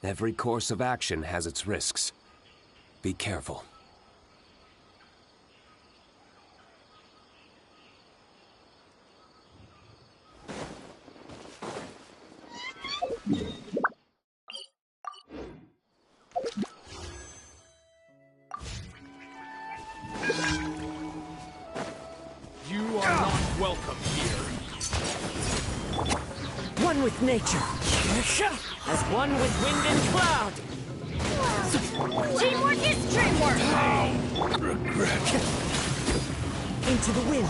Every course of action has its risks. Be careful. You are not welcome here. One with nature, as one with wind and cloud. Teamwork is dreamwork! Regret. Into the wind.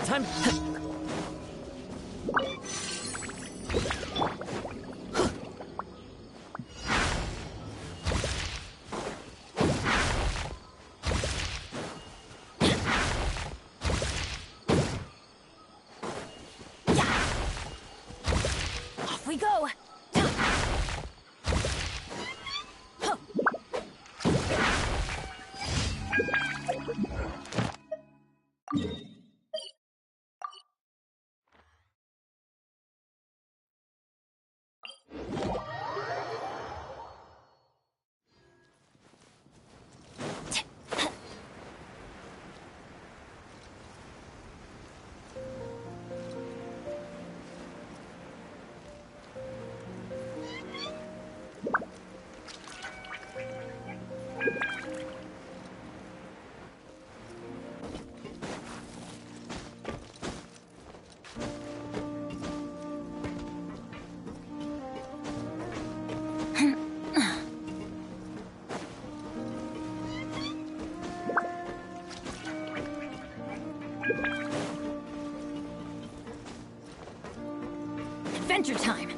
Time. Off we go! Adventure time!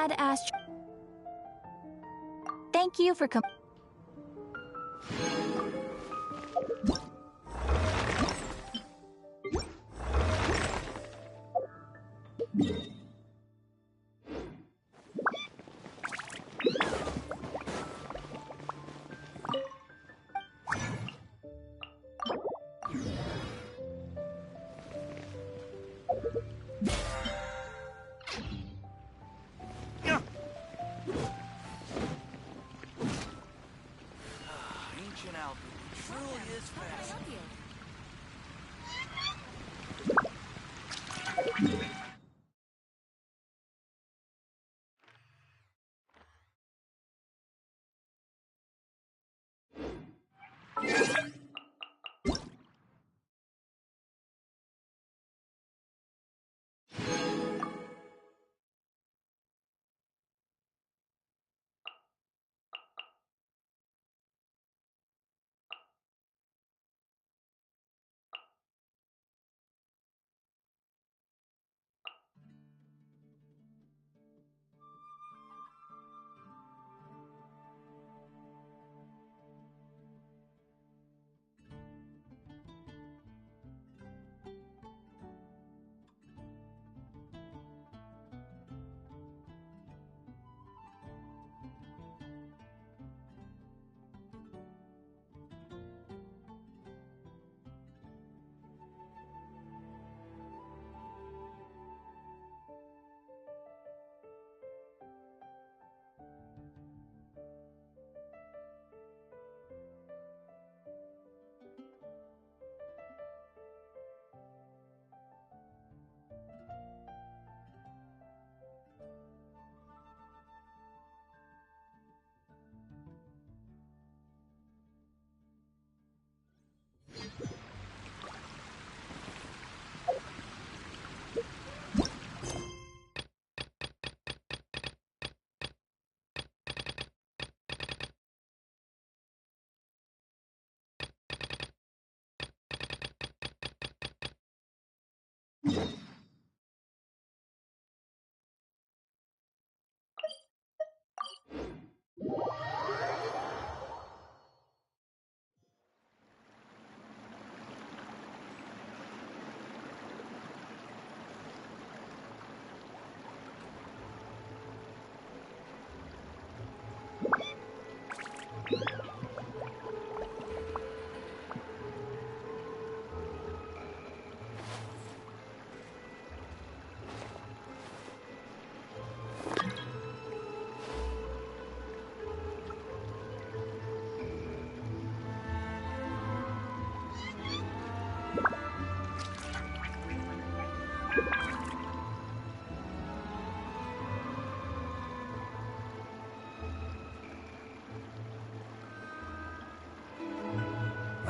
Add Ast. Thank you for Ancient alchemy truly is fascinating.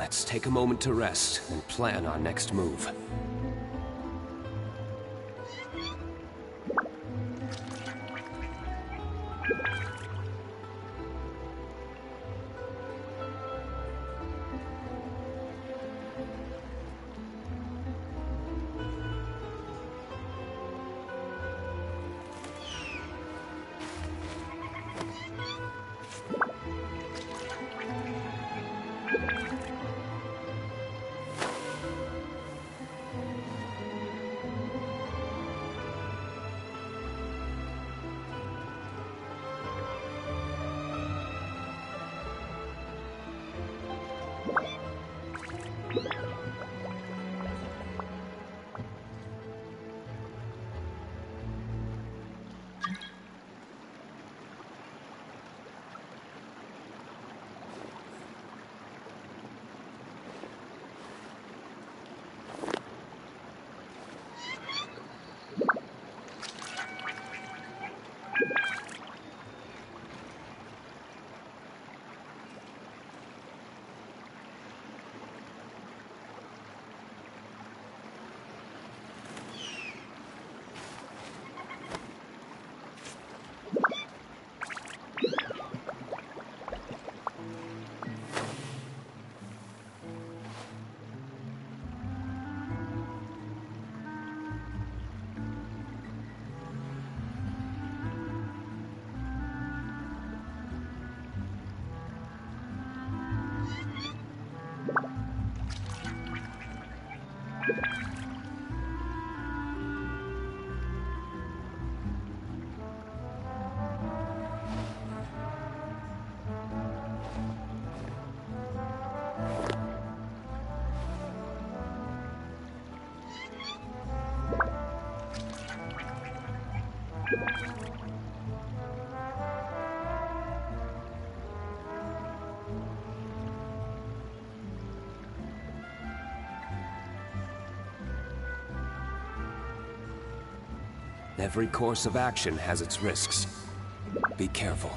Let's take a moment to rest and plan our next move. Every course of action has its risks. Be careful.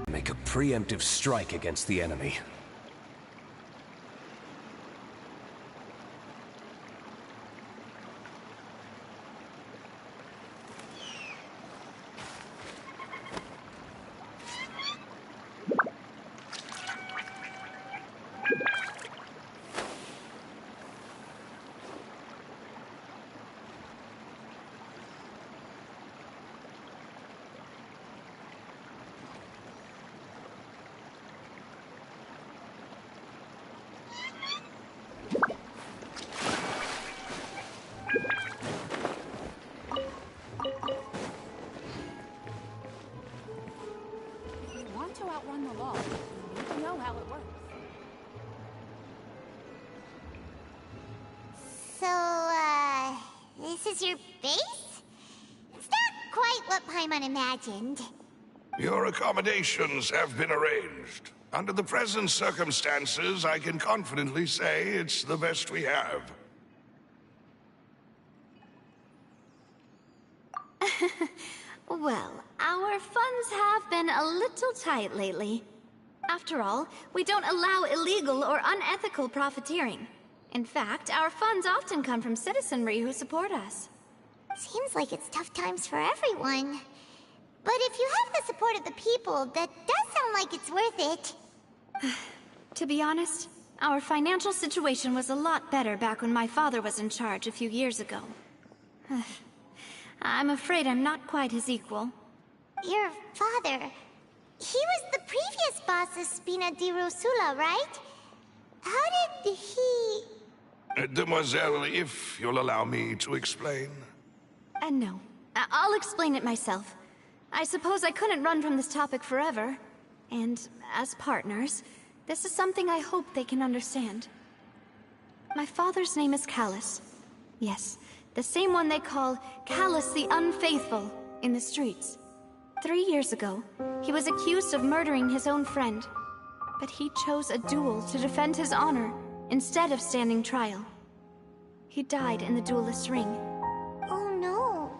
Make a preemptive strike against the enemy. To outrun the law, you need to know how it works. So, this is your base? It's not quite what Paimon imagined. Your accommodations have been arranged. Under the present circumstances, I can confidently say it's the best we have. Well, our funds have been a little tight lately. After all, we don't allow illegal or unethical profiteering. In fact, our funds often come from citizenry who support us. Seems like it's tough times for everyone. But if you have the support of the people, that does sound like it's worth it. To be honest, our financial situation was a lot better back when my father was in charge a few years ago. I'm afraid I'm not quite his equal. Your father... he was the previous boss of Spina di Rosula, right? How did he... Demoiselle, if you'll allow me to explain. No. I'll explain it myself. I suppose I couldn't run from this topic forever. And as partners, this is something I hope they can understand. My father's name is Callus. Yes, the same one they call Callus the Unfaithful in the streets. 3 years ago, he was accused of murdering his own friend. But he chose a duel to defend his honor instead of standing trial. He died in the duelist's ring. Oh no.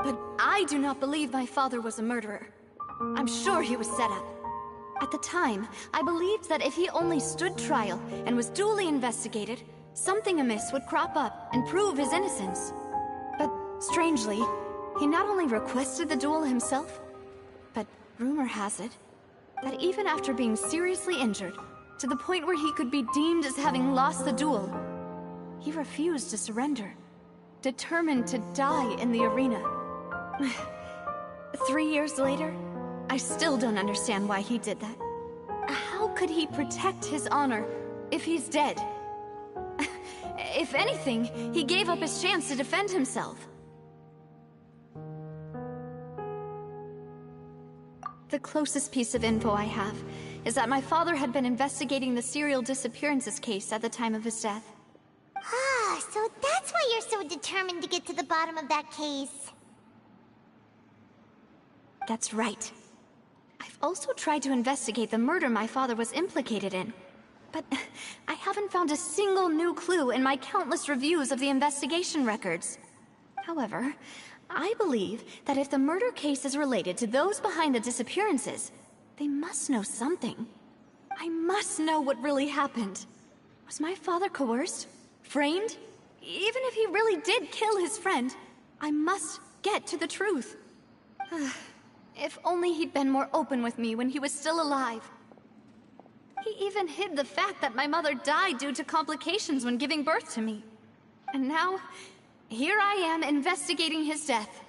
But I do not believe my father was a murderer. I'm sure he was set up. At the time, I believed that if he only stood trial and was duly investigated, something amiss would crop up and prove his innocence. But strangely, he not only requested the duel himself, but rumor has it that even after being seriously injured, to the point where he could be deemed as having lost the duel, he refused to surrender, determined to die in the arena. 3 years later, I still don't understand why he did that. How could he protect his honor if he's dead? If anything, he gave up his chance to defend himself. The closest piece of info I have is that my father had been investigating the serial disappearances case at the time of his death. Ah, so that's why you're so determined to get to the bottom of that case. That's right. I've also tried to investigate the murder my father was implicated in, but I haven't found a single new clue in my countless reviews of the investigation records. However, I believe that if the murder case is related to those behind the disappearances, they must know something. I must know what really happened. Was my father coerced? Framed? Even if he really did kill his friend, I must get to the truth. If only he'd been more open with me when he was still alive. He even hid the fact that my mother died due to complications when giving birth to me. And now, here I am investigating his death.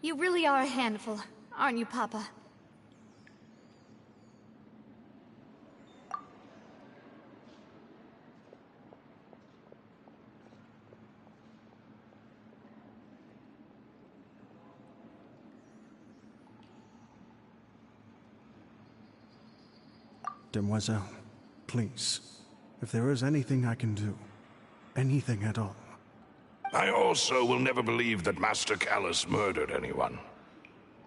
You really are a handful, aren't you, Papa? Demoiselle, please, if there is anything I can do, anything at all. I also will never believe that Master Callus murdered anyone.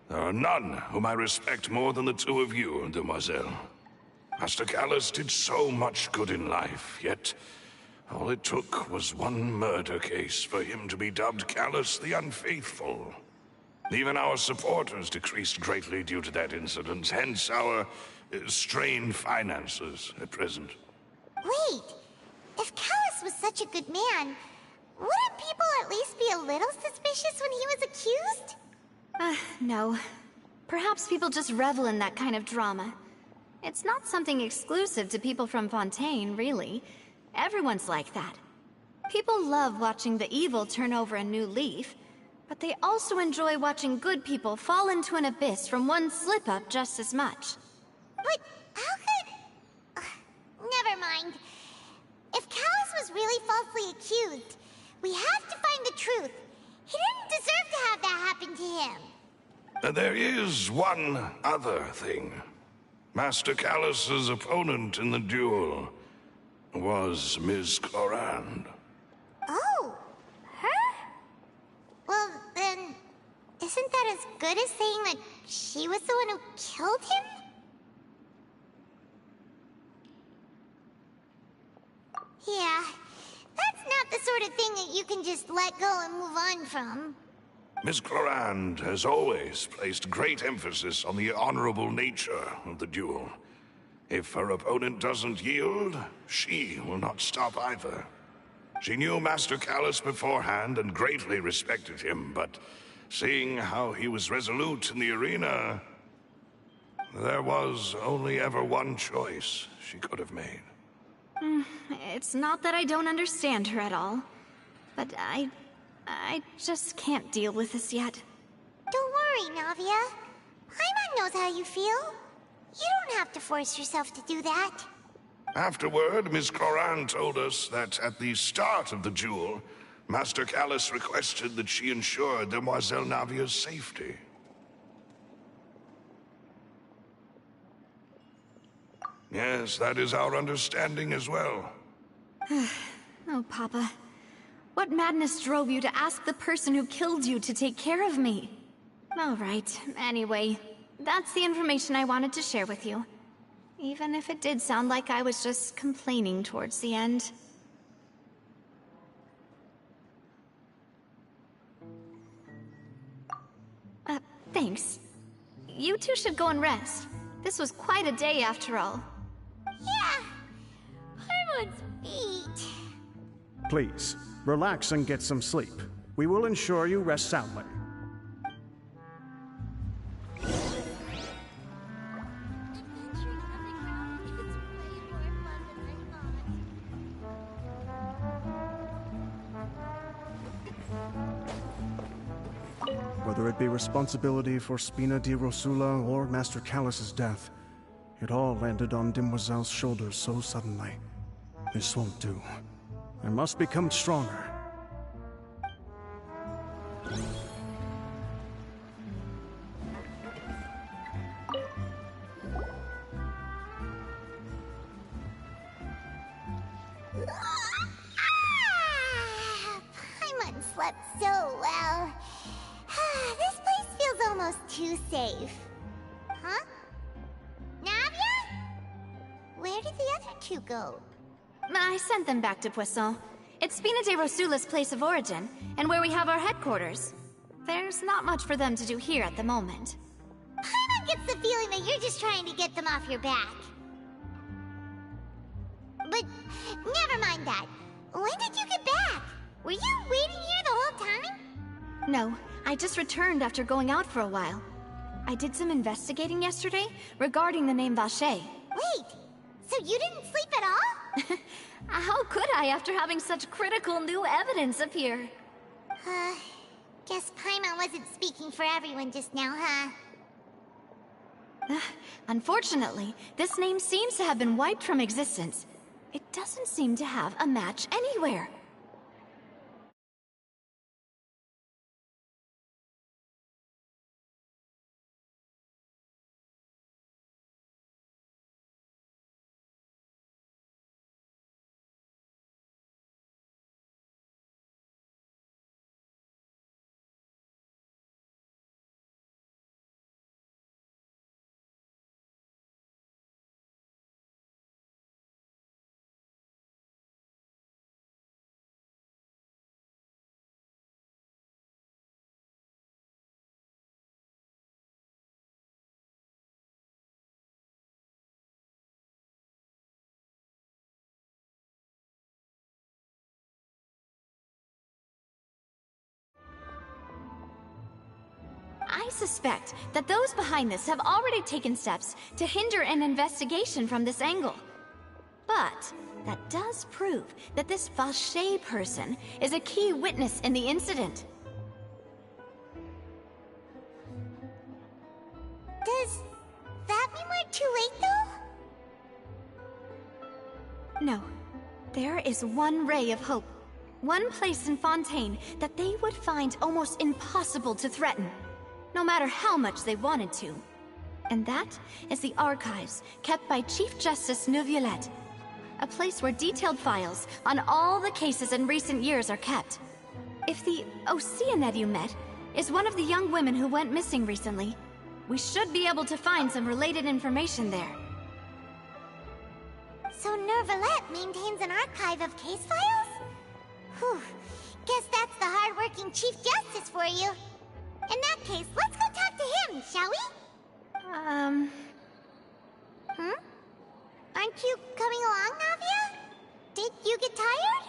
There are none whom I respect more than the two of you, Demoiselle. Master Callus did so much good in life, yet all it took was one murder case for him to be dubbed Callus the Unfaithful. Even our supporters decreased greatly due to that incident, hence our strained finances at present. Wait, if Callus was such a good man, wouldn't people at least be a little suspicious when he was accused? No. Perhaps people just revel in that kind of drama. It's not something exclusive to people from Fontaine, really. Everyone's like that. People love watching the evil turn over a new leaf, but they also enjoy watching good people fall into an abyss from one slip-up just as much. But how could... never mind. If Callus was really falsely accused, we have to find the truth. He didn't deserve to have that happen to him. There is one other thing. Master Callus's opponent in the duel was Ms. Clorand. Oh, her? Well, then, isn't that as good as saying that she was the one who killed him? Yeah, that's not the sort of thing that you can just let go and move on from. Ms. Clorand has always placed great emphasis on the honorable nature of the duel. If her opponent doesn't yield, she will not stop either. She knew Master Callus beforehand and greatly respected him, but seeing how he was resolute in the arena, there was only ever one choice she could have made. It's not that I don't understand her at all, but I just can't deal with this yet. Don't worry, Navia. Paimon knows how you feel. You don't have to force yourself to do that. Afterward, Ms. Clorand told us that at the start of the duel, Master Callus requested that she ensure Demoiselle Navia's safety. Yes, that is our understanding as well. Oh, Papa. What madness drove you to ask the person who killed you to take care of me? All right, anyway, that's the information I wanted to share with you. Even if it did sound like I was just complaining towards the end. Thanks. You two should go and rest. This was quite a day after all. Yeah. Paimon's feet. Please, relax and get some sleep. We will ensure you rest soundly. Adventuring underground is way more fun than I thought. Whether it be responsibility for Spina di Rosula or Master Callus's death, it all landed on Demoiselle's shoulders so suddenly. This won't do. I must become stronger. Paimon slept so well. This place feels almost too safe. Huh? Navia? Where did the other two go? I sent them back to Poisson. It's Spina de Rosula's place of origin, and where we have our headquarters. There's not much for them to do here at the moment. Paimon gets the feeling that you're just trying to get them off your back. But never mind that. When did you get back? Were you waiting here the whole time? No, I just returned after going out for a while. I did some investigating yesterday regarding the name Vache. Wait, so you didn't sleep at all? How could I after having such critical new evidence appear? Guess Paimon wasn't speaking for everyone just now, huh? Unfortunately, this name seems to have been wiped from existence. It doesn't seem to have a match anywhere. I suspect that those behind this have already taken steps to hinder an investigation from this angle. But that does prove that this Vache person is a key witness in the incident. Does that mean we're too late, though? No. There is one ray of hope. One place in Fontaine that they would find almost impossible to threaten, no matter how much they wanted to. And that is the archives kept by Chief Justice Neuvillette. A place where detailed files on all the cases in recent years are kept. If the Oceanid you met is one of the young women who went missing recently, we should be able to find some related information there. So Neuvillette maintains an archive of case files? Whew. Guess that's the hard-working Chief Justice for you. In that case, let's go talk to him, shall we? Aren't you coming along, Navia? Did you get tired?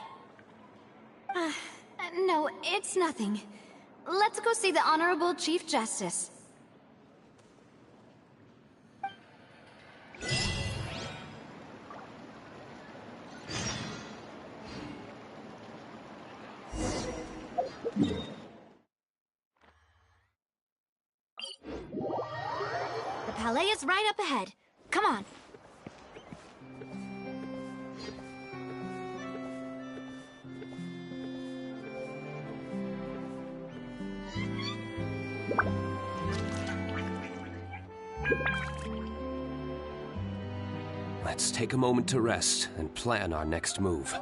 No, it's nothing. Let's go see the Honorable Chief Justice. The Palais is right up ahead. Come on. Let's take a moment to rest and plan our next move.